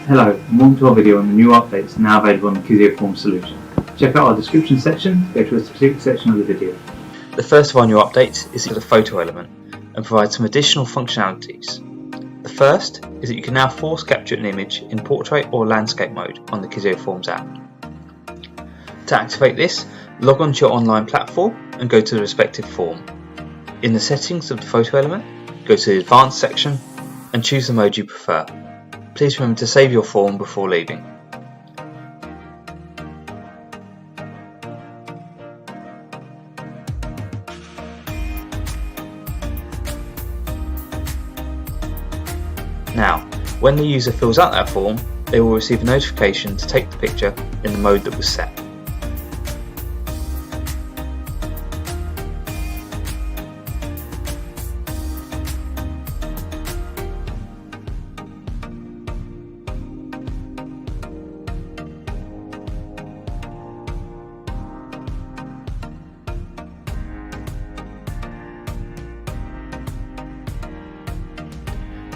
Hello, and welcome to our video on the new updates now available on the Kizeo Forms solution. Check out our description section to go to a specific section of the video. The first of our new updates is to the photo element and provides some additional functionalities. The first is that you can now force capture an image in portrait or landscape mode on the Kizeo Forms app. To activate this, log on to your online platform and go to the respective form. In the settings of the photo element, go to the advanced section and choose the mode you prefer. Please remember to save your form before leaving. Now, when the user fills out that form, they will receive a notification to take the picture in the mode that was set.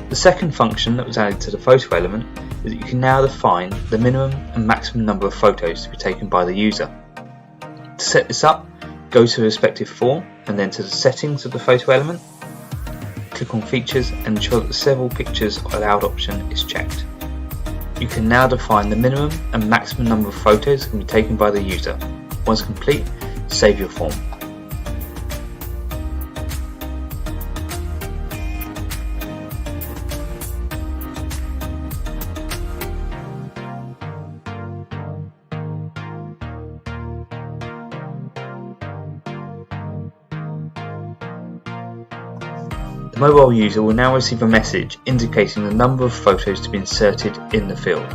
The second function that was added to the photo element is that you can now define the minimum and maximum number of photos to be taken by the user. To set this up, go to the respective form and then to the settings of the photo element, click on features and ensure that the several pictures allowed option is checked. You can now define the minimum and maximum number of photos that can be taken by the user. Once complete, save your form. The mobile user will now receive a message indicating the number of photos to be inserted in the field.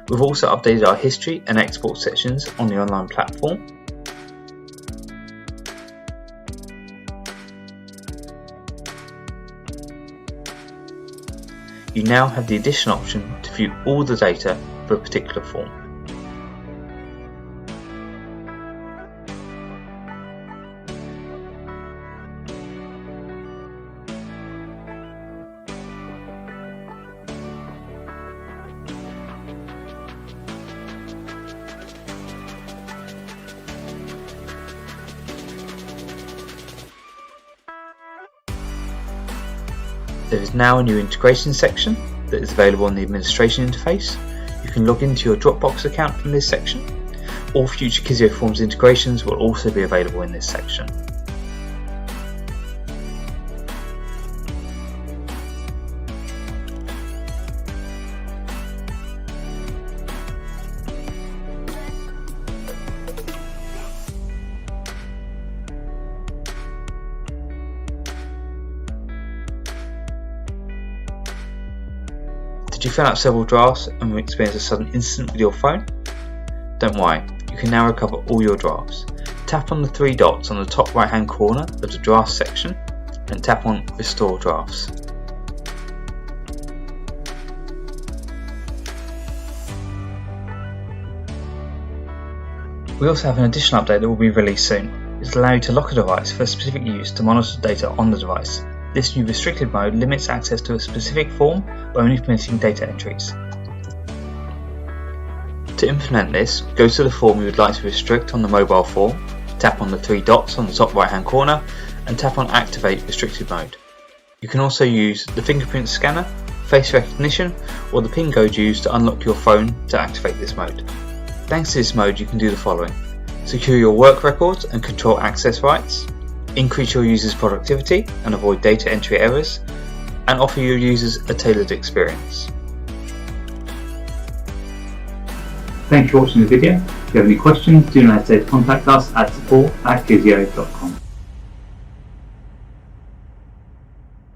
We've also updated our history and export sections on the online platform. You now have the additional option to view all the data for a particular form. There is now a new integration section that is available on the administration interface. You can log into your Dropbox account from this section. All future Kizeo Forms integrations will also be available in this section. Did you fill out several drafts and experience a sudden incident with your phone? Don't worry, you can now recover all your drafts. Tap on the three dots on the top right hand corner of the Drafts section and tap on Restore Drafts. We also have an additional update that will be released soon. It will allow you to lock a device for specific use to monitor data on the device. This new restricted mode limits access to a specific form by only permitting data entries. To implement this, go to the form you would like to restrict on the mobile form, tap on the three dots on the top right hand corner and tap on Activate Restricted Mode. You can also use the fingerprint scanner, face recognition or the PIN code used to unlock your phone to activate this mode. Thanks to this mode you can do the following: secure your work records and control access rights, increase your users' productivity and avoid data entry errors, and offer your users a tailored experience. Thank you for watching the video. If you have any questions, do not hesitate to contact us at support@kizeo.com.